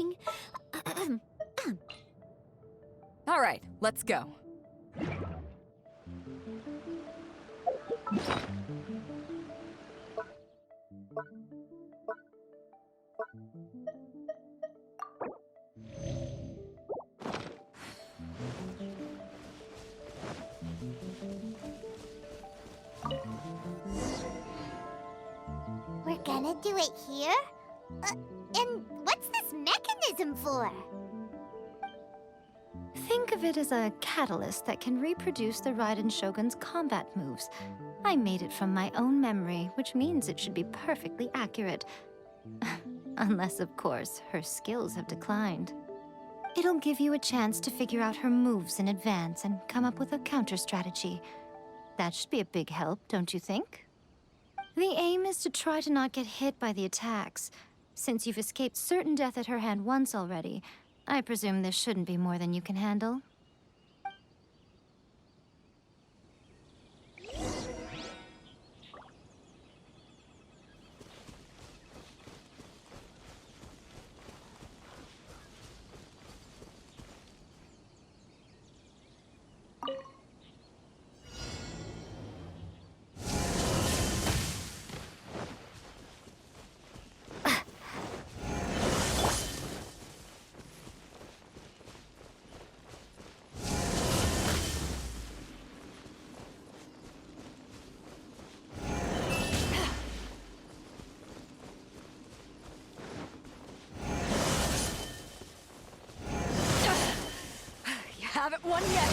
doing? All right, let's go. We're gonna do it here? And what's this mechanism for? Think of it as a catalyst that can reproduce the Raiden Shogun's combat moves. I made it from my own memory, which means it should be perfectly accurate. Unless, of course, her skills have declined. It'll give you a chance to figure out her moves in advance and come up with a counter strategy. That should be a big help, don't you think? The aim is to try to not get hit by the attacks. Since you've escaped certain death at her hand once already, I presume this shouldn't be more than you can handle. Haven't won yet!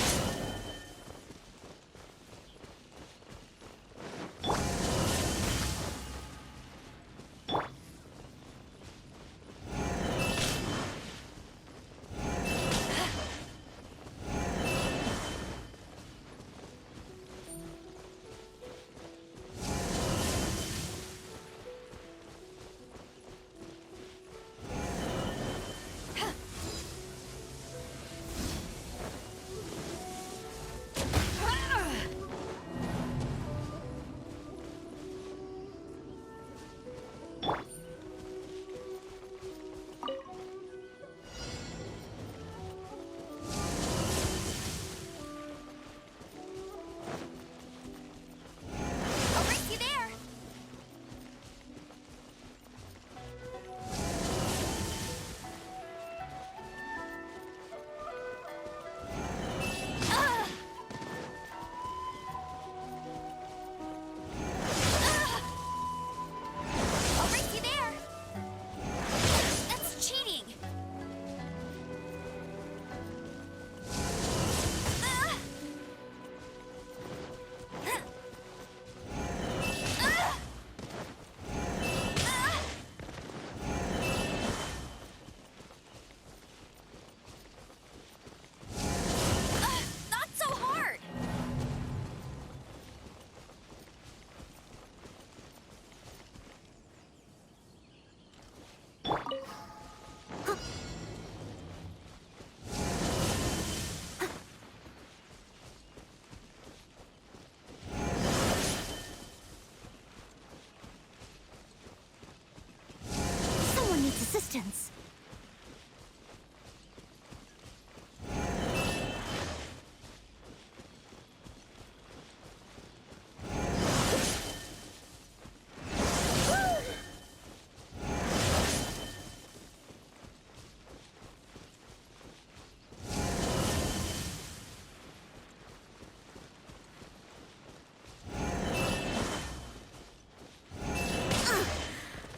Assistance.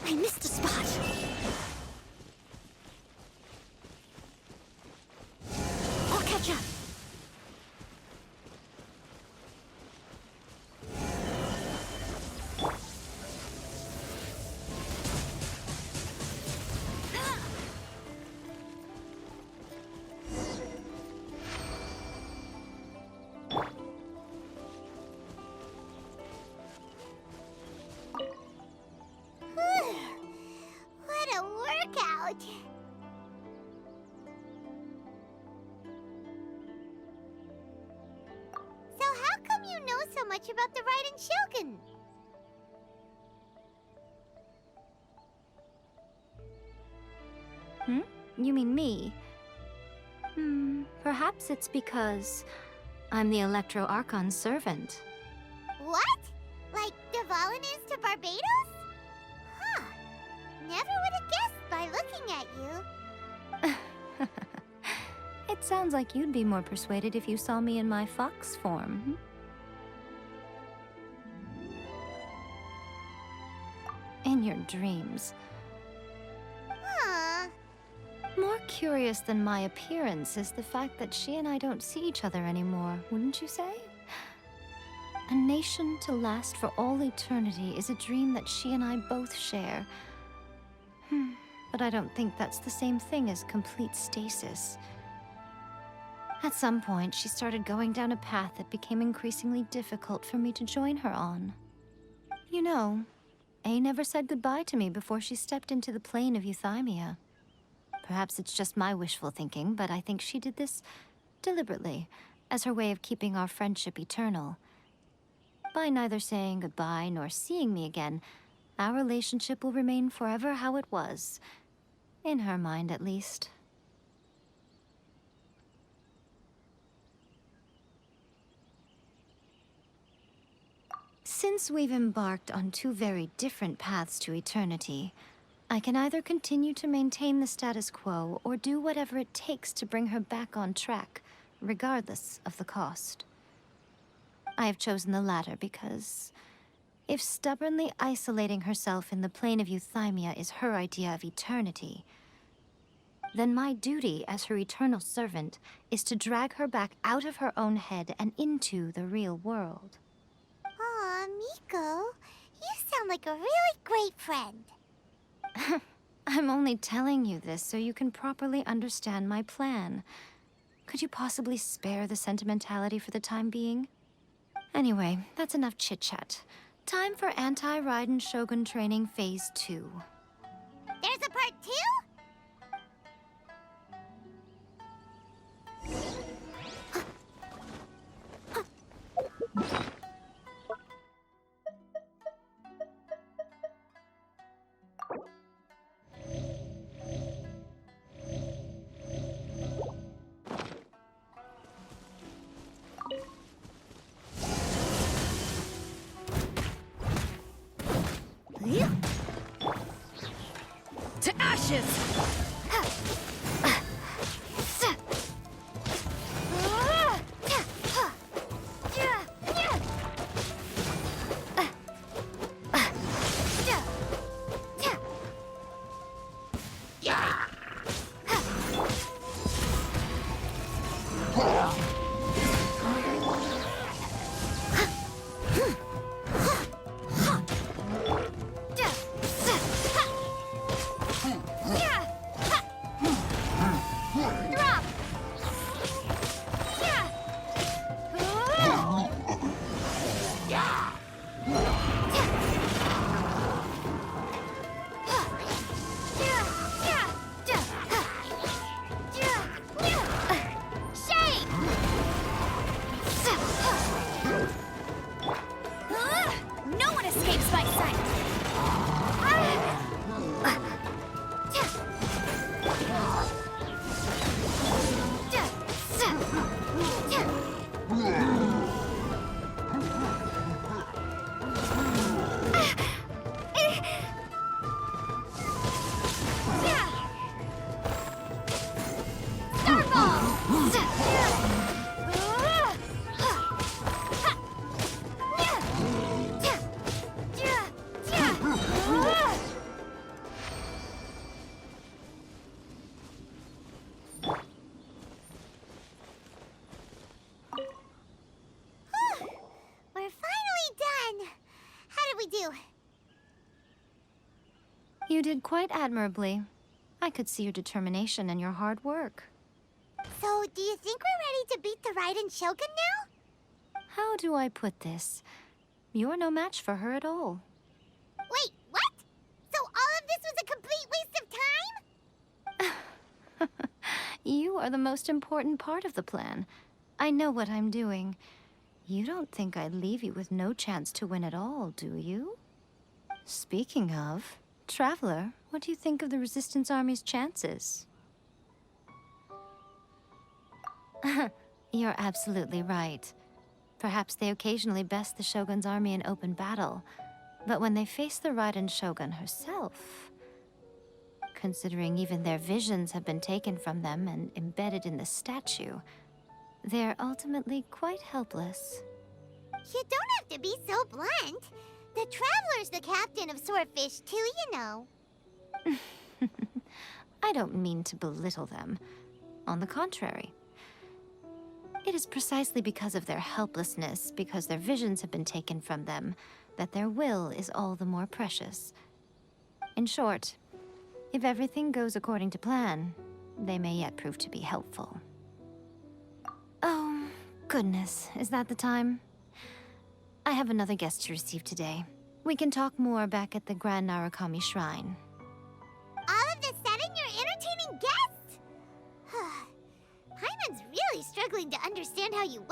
I missed a spot. I'll catch up. What a workout! So how come you know so much about the Raiden Shogun? You mean me? Perhaps it's because I'm the Electro Archon's servant. What? Like Devalin is to Barbados? Huh. Never would have guessed by looking at you. It sounds like you'd be more persuaded if you saw me in my fox form. In your dreams. Huh. More curious than my appearance is the fact that she and I don't see each other anymore, wouldn't you say? A nation to last for all eternity is a dream that she and I both share. But I don't think that's the same thing as complete stasis. At some point, she started going down a path that became increasingly difficult for me to join her on. You know, A never said goodbye to me before she stepped into the plane of Euthymia. Perhaps it's just my wishful thinking, but I think she did this deliberately, as her way of keeping our friendship eternal. By neither saying goodbye nor seeing me again, our relationship will remain forever how it was. In her mind, at least. Since we've embarked on two very different paths to eternity, I can either continue to maintain the status quo or do whatever it takes to bring her back on track, regardless of the cost. I have chosen the latter because if stubbornly isolating herself in the plane of Euthymia is her idea of eternity, then my duty as her eternal servant is to drag her back out of her own head and into the real world. Aw, Miko, you sound like a really great friend. I'm only telling you this so you can properly understand my plan. Could you possibly spare the sentimentality for the time being? Anyway, that's enough chit-chat. Time for Anti-Raiden Shogun Training Phase 2. There's a part 2? To ashes! No one escapes my sight! We're finally done! How did we do? You did quite admirably. I could see your determination and your hard work. So, do you think we're ready to beat the Raiden Shogun now? How do I put this? You're no match for her at all. Wait, what? So all of this was a complete waste of time? You are the most important part of the plan. I know what I'm doing. You don't think I'd leave you with no chance to win at all, do you? Speaking of, Traveler, what do you think of the Resistance Army's chances? You're absolutely right. Perhaps they occasionally best the Shogun's army in open battle, but when they face the Raiden Shogun herself, considering even their visions have been taken from them and embedded in the statue, they're ultimately quite helpless. You don't have to be so blunt. The Traveler's the captain of Swordfish too, you know. I don't mean to belittle them. On the contrary. It is precisely because of their helplessness, because their visions have been taken from them, that their will is all the more precious. In short, if everything goes according to plan, they may yet prove to be helpful. Oh, goodness, is that the time? I have another guest to receive today. We can talk more back at the Grand Narukami Shrine. All of this sudden, you're entertaining guests? Paimon's really struggling to understand how you work.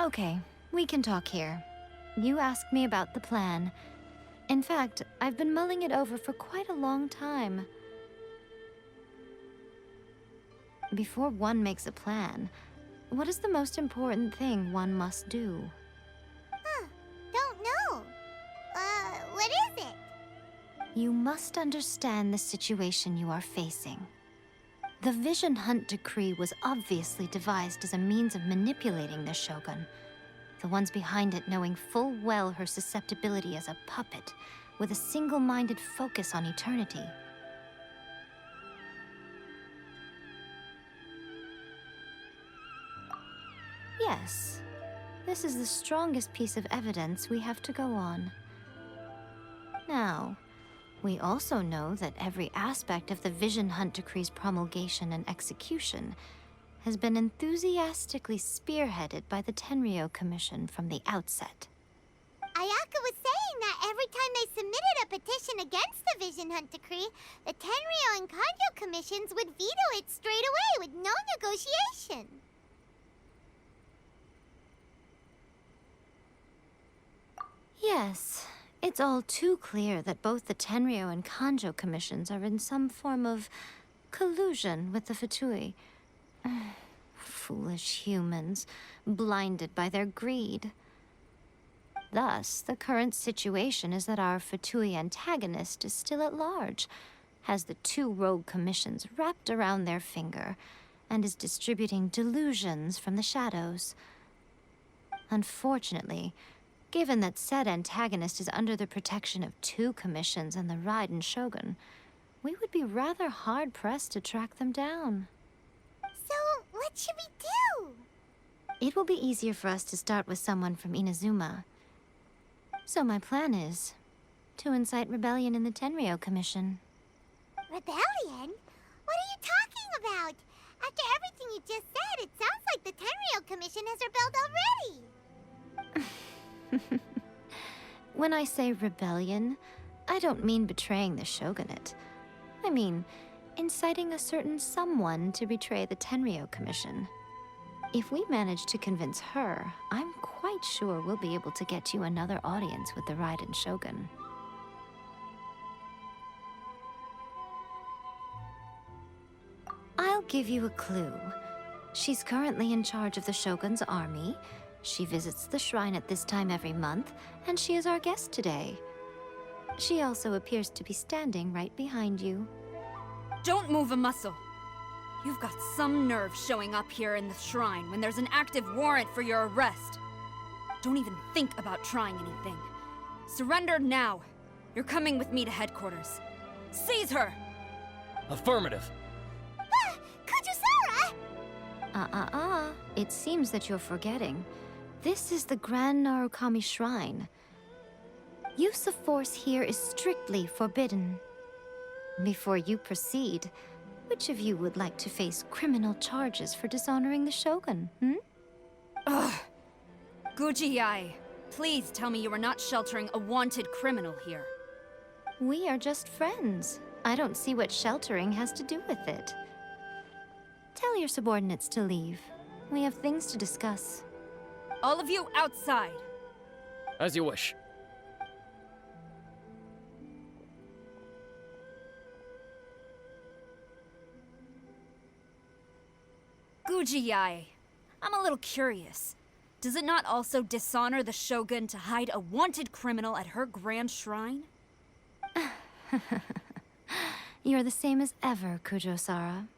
Okay, we can talk here. You asked me about the plan. In fact, I've been mulling it over for quite a long time. Before one makes a plan, what is the most important thing one must do? Don't know. What is it? You must understand the situation you are facing. The Vision Hunt Decree was obviously devised as a means of manipulating the Shogun, the ones behind it knowing full well her susceptibility as a puppet, with a single-minded focus on eternity. Yes, this is the strongest piece of evidence we have to go on. Now, we also know that every aspect of the Vision Hunt Decree's promulgation and execution has been enthusiastically spearheaded by the Tenryou Commission from the outset. Ayaka was saying that every time they submitted a petition against the Vision Hunt Decree, the Tenryou and Kanjo commissions would veto it straight away with no negotiation. Yes, it's all too clear that both the Tenryou and Kanjo commissions are in some form of collusion with the Fatui. Foolish humans, blinded by their greed. Thus, the current situation is that our Fatui antagonist is still at large, has the two rogue commissions wrapped around their finger, and is distributing delusions from the shadows. Unfortunately, given that said antagonist is under the protection of two commissions and the Raiden Shogun, we would be rather hard-pressed to track them down. So, what should we do? It will be easier for us to start with someone from Inazuma. So my plan is to incite rebellion in the Tenryou Commission. Rebellion? What are you talking about? After everything you just said, it sounds like the Tenryou Commission has rebelled already. When I say rebellion, I don't mean betraying the shogunate. I mean inciting a certain someone to betray the Tenryou Commission. If we manage to convince her, I'm quite sure we'll be able to get you another audience with the Raiden Shogun. I'll give you a clue. She's currently in charge of the Shogun's army. She visits the shrine at this time every month, and she is our guest today. She also appears to be standing right behind you. Don't move a muscle. You've got some nerve showing up here in the shrine when there's an active warrant for your arrest. Don't even think about trying anything. Surrender now. You're coming with me to headquarters. Seize her! Affirmative. Kujusara! It seems that you're forgetting. This is the Grand Narukami Shrine. Use of force here is strictly forbidden. Before you proceed, which of you would like to face criminal charges for dishonoring the Shogun, Ugh. Guji-ai, please tell me you are not sheltering a wanted criminal here. We are just friends. I don't see what sheltering has to do with it. Tell your subordinates to leave. We have things to discuss. All of you outside. As you wish. Guji-ai, I'm a little curious. Does it not also dishonor the Shogun to hide a wanted criminal at her grand shrine? You're the same as ever, Kujo-sara.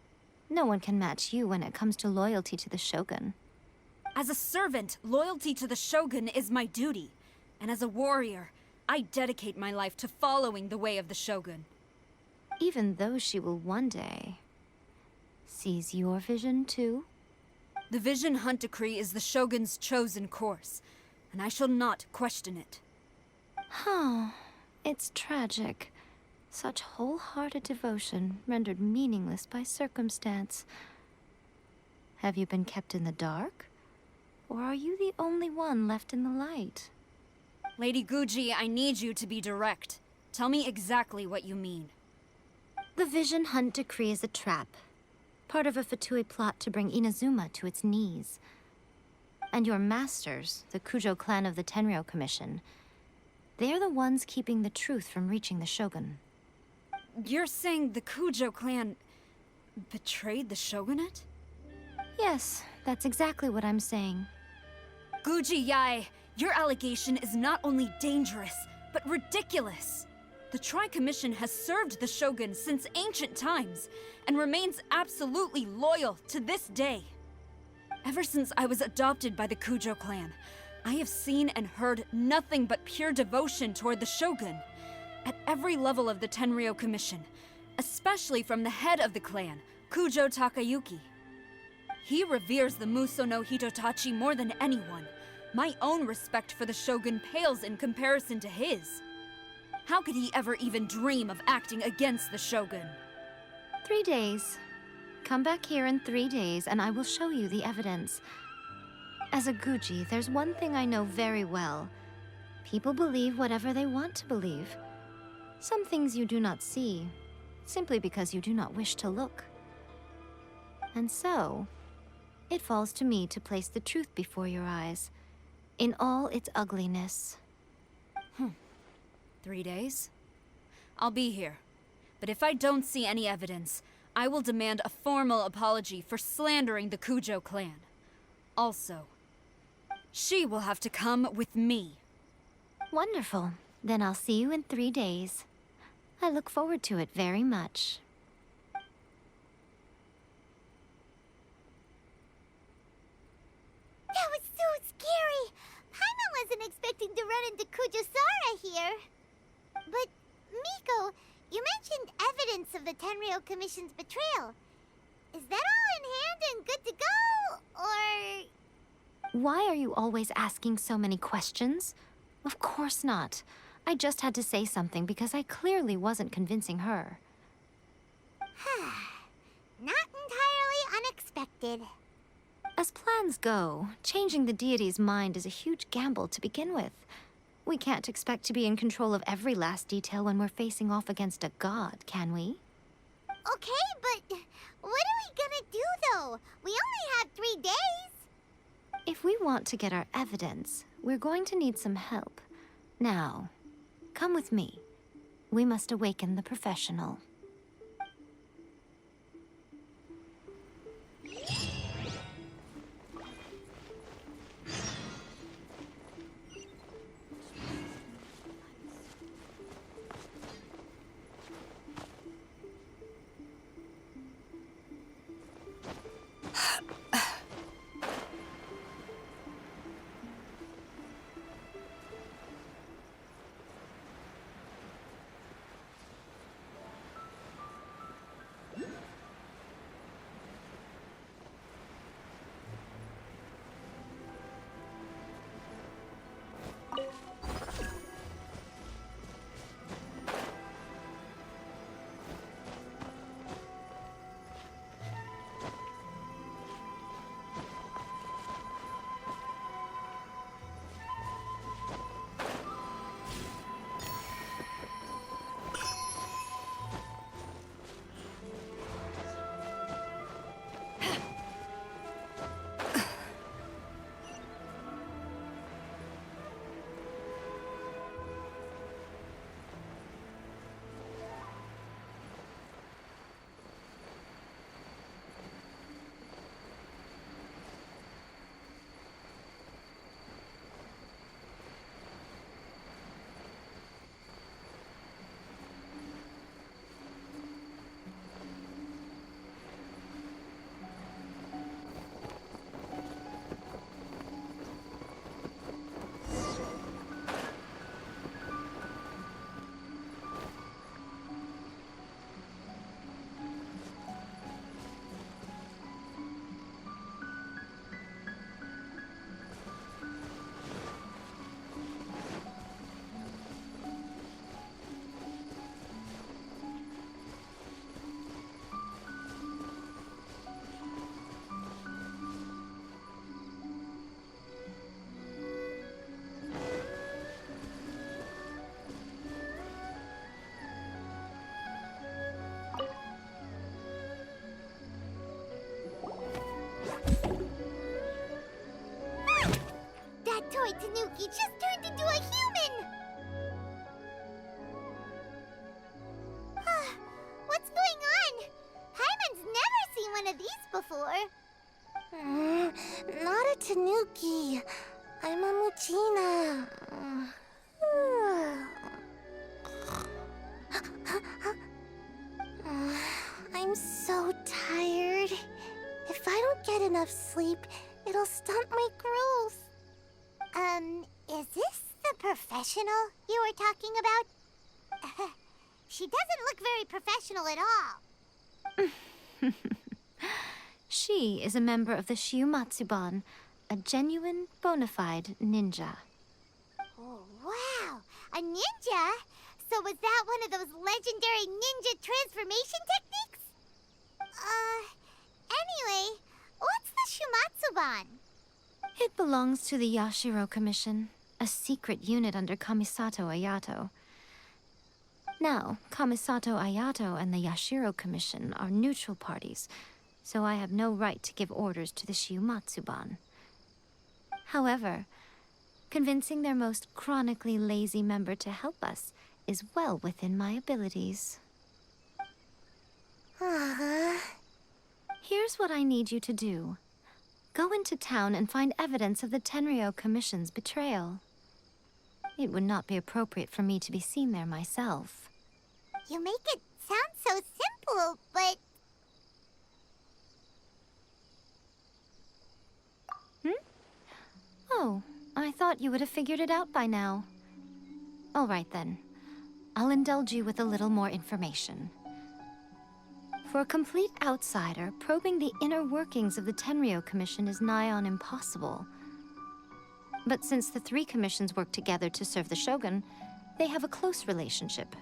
No one can match you when it comes to loyalty to the Shogun. As a servant, loyalty to the Shogun is my duty. And as a warrior, I dedicate my life to following the way of the Shogun. Even though she will one day seize your vision too? The Vision Hunt Decree is the Shogun's chosen course, and I shall not question it. It's tragic. Such wholehearted devotion rendered meaningless by circumstance. Have you been kept in the dark? Or are you the only one left in the light? Lady Guji, I need you to be direct. Tell me exactly what you mean. The Vision Hunt Decree is a trap. Part of a Fatui plot to bring Inazuma to its knees. And your masters, the Kujo clan of the Tenryou Commission, they're the ones keeping the truth from reaching the Shogun. You're saying the Kujo clan betrayed the Shogunate? Yes, that's exactly what I'm saying. Guji-ai, your allegation is not only dangerous, but ridiculous. The Tri-Commission has served the Shogun since ancient times, and remains absolutely loyal to this day. Ever since I was adopted by the Kujo clan, I have seen and heard nothing but pure devotion toward the Shogun. At every level of the Tenryou Commission, especially from the head of the clan, Kujo Takayuki. He reveres the Muso no Hitotachi more than anyone. My own respect for the Shogun pales in comparison to his. How could he ever even dream of acting against the Shogun? 3 days. Come back here in 3 days and I will show you the evidence. As a Guji, there's one thing I know very well. People believe whatever they want to believe. Some things you do not see, simply because you do not wish to look. And so, it falls to me to place the truth before your eyes, in all its ugliness. 3 days? I'll be here. But if I don't see any evidence, I will demand a formal apology for slandering the Kujo clan. Also, she will have to come with me. Wonderful. Then I'll see you in 3 days. I look forward to it very much. That was so scary! Paimon wasn't expecting to run into Kujo-sara here. But, Miko, you mentioned evidence of the Tenryou Commission's betrayal. Is that all in hand and good to go, or...? Why are you always asking so many questions? Of course not. I just had to say something because I clearly wasn't convincing her. Not entirely unexpected. As plans go, changing the deity's mind is a huge gamble to begin with. We can't expect to be in control of every last detail when we're facing off against a god, can we? Okay, but what are we gonna do, though? We only have 3 days. If we want to get our evidence, we're going to need some help. Now, come with me. We must awaken the professional. That toy Tanuki just turned into a human! What's going on? Paimon's never seen one of these before. Not a Tanuki. I'm a Muchina. I'm so tired. If I don't get enough sleep, it'll stunt my growth. Is this the professional you were talking about? She doesn't look very professional at all. She is a member of the Shiumatsuban, a genuine, bona fide ninja. Oh, wow! A ninja? So was that one of those legendary ninja transformation techniques? Anyway, what's the Shumatsuban? It belongs to the Yashiro Commission, a secret unit under Kamisato Ayato. Now, Kamisato Ayato and the Yashiro Commission are neutral parties, so I have no right to give orders to the Shiumatsuban. However, convincing their most chronically lazy member to help us is well within my abilities. Here's what I need you to do. Go into town and find evidence of the Tenryou Commission's betrayal. It would not be appropriate for me to be seen there myself. You make it sound so simple, but... Oh, I thought you would have figured it out by now. All right then. I'll indulge you with a little more information. For a complete outsider, probing the inner workings of the Tenryou Commission is nigh on impossible. But since the three commissions work together to serve the Shogun, they have a close relationship.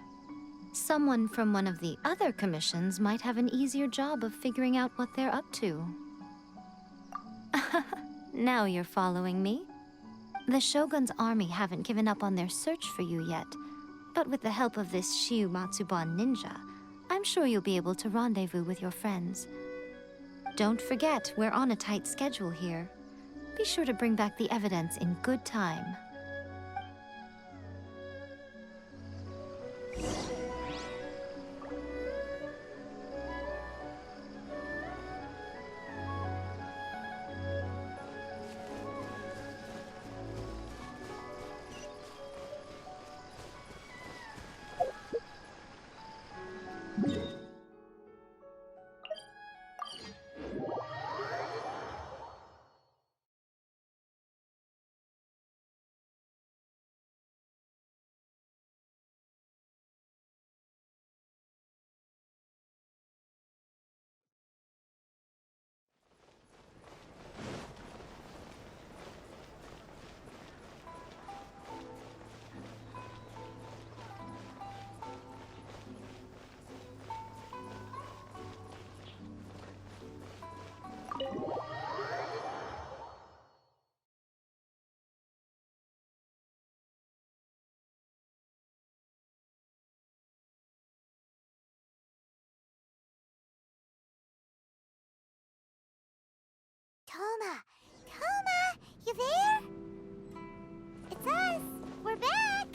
Someone from one of the other commissions might have an easier job of figuring out what they're up to. Now you're following me? The Shogun's army haven't given up on their search for you yet, but with the help of this Shiumatsuban ninja, I'm sure you'll be able to rendezvous with your friends. Don't forget, we're on a tight schedule here. Be sure to bring back the evidence in good time. Toma! Toma! You there? It's us! We're back!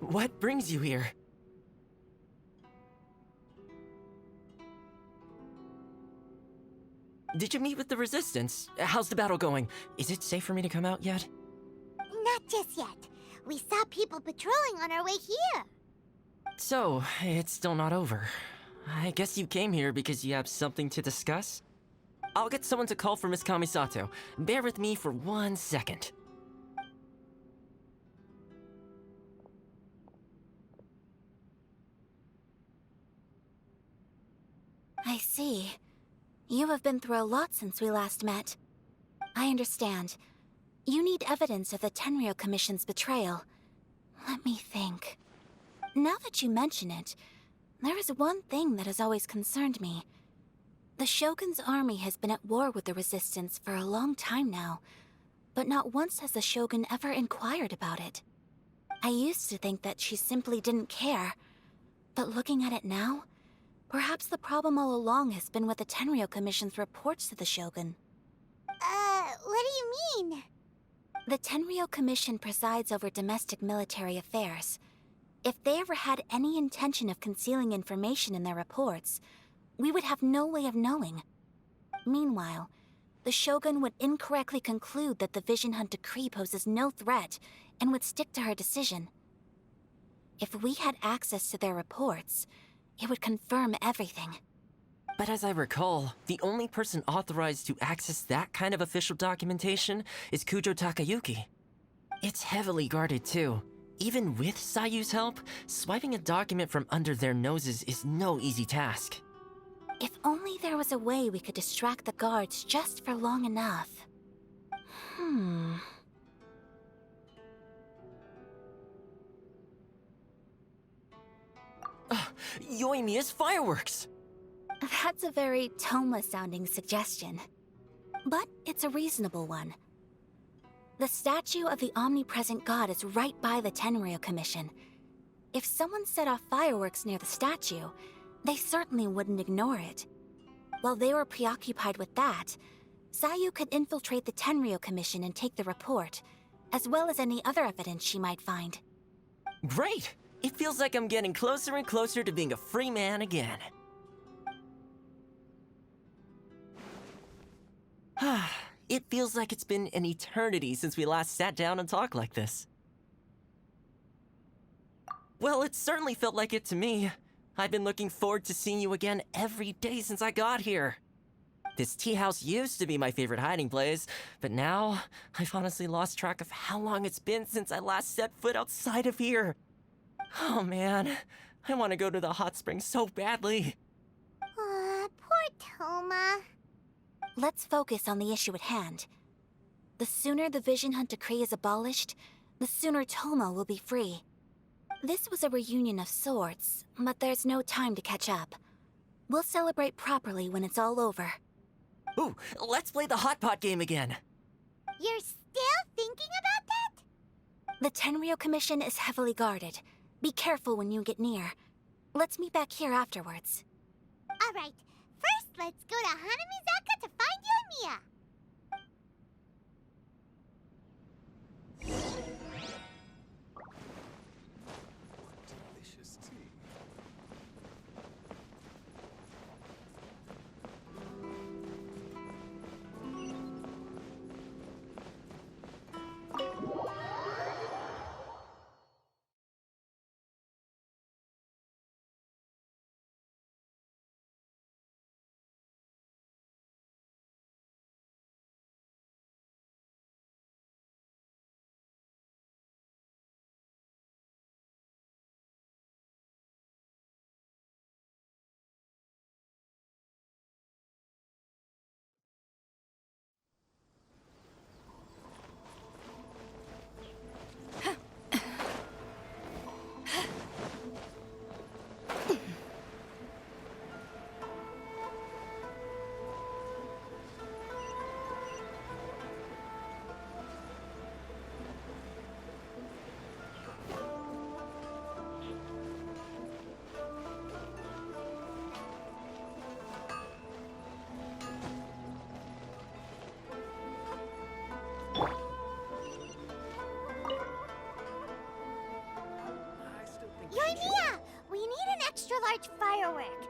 What brings you here? Did you meet with the Resistance? How's the battle going? Is it safe for me to come out yet? Not just yet. We saw people patrolling on our way here. So, it's still not over. I guess you came here because you have something to discuss? I'll get someone to call for Miss Kamisato. Bear with me for 1 second. I see. You have been through a lot since we last met. I understand. You need evidence of the Tenryou Commission's betrayal. Let me think. Now that you mention it, there is one thing that has always concerned me. The Shogun's army has been at war with the Resistance for a long time now, but not once has the Shogun ever inquired about it. I used to think that she simply didn't care, but looking at it now, perhaps the problem all along has been with the Tenryou Commission's reports to the Shogun. What do you mean? The Tenryou Commission presides over domestic military affairs. If they ever had any intention of concealing information in their reports, we would have no way of knowing. Meanwhile, the Shogun would incorrectly conclude that the Vision Hunt decree poses no threat and would stick to her decision. If we had access to their reports, it would confirm everything. But as I recall, the only person authorized to access that kind of official documentation is Kujo Takayuki. It's heavily guarded too. Even with Sayu's help, swiping a document from under their noses is no easy task. If only there was a way we could distract the guards just for long enough. Yoimiya's fireworks! That's a very Toma-sounding suggestion. But it's a reasonable one. The statue of the omnipresent god is right by the Tenryou Commission. If someone set off fireworks near the statue, they certainly wouldn't ignore it. While they were preoccupied with that, Sayu could infiltrate the Tenryou Commission and take the report, as well as any other evidence she might find. Great! It feels like I'm getting closer and closer to being a free man again. It feels like it's been an eternity since we last sat down and talked like this. Well, it certainly felt like it to me. I've been looking forward to seeing you again every day since I got here. This tea house used to be my favorite hiding place, but now I've honestly lost track of how long it's been since I last set foot outside of here. Oh man, I want to go to the hot springs so badly. Poor Toma. Let's focus on the issue at hand. The sooner the Vision Hunt decree is abolished, the sooner Toma will be free. This was a reunion of sorts, but there's no time to catch up. We'll celebrate properly when it's all over. Ooh, let's play the hot pot game again. You're still thinking about that? The Tenryou Commission is heavily guarded. Be careful when you get near. Let's meet back here afterwards. Alright, first let's go to Hanamizaka to find Yoimiya. Delicious tea. Yoimiya, we need an extra large firework.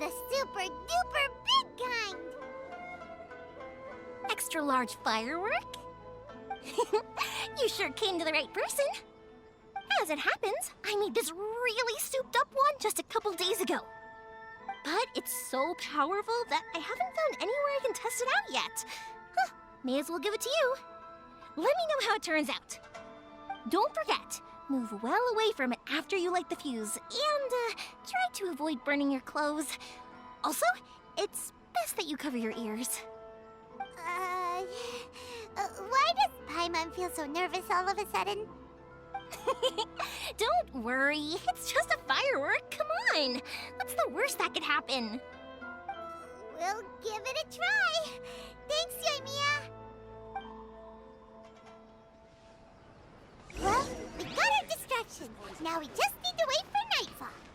The super duper big kind. Extra large firework? You sure came to the right person. As it happens, I made this really souped up one just a couple days ago. But it's so powerful that I haven't found anywhere I can test it out yet. Huh, may as well give it to you. Let me know how it turns out. Don't forget, move well away from it after you light the fuse, and try to avoid burning your clothes. Also, it's best that you cover your ears. Why does Paimon feel so nervous all of a sudden? Don't worry, it's just a firework, come on! What's the worst that could happen? We'll give it a try. Thanks, Yoimiya. Well, we got our distraction. Now we just need to wait for nightfall.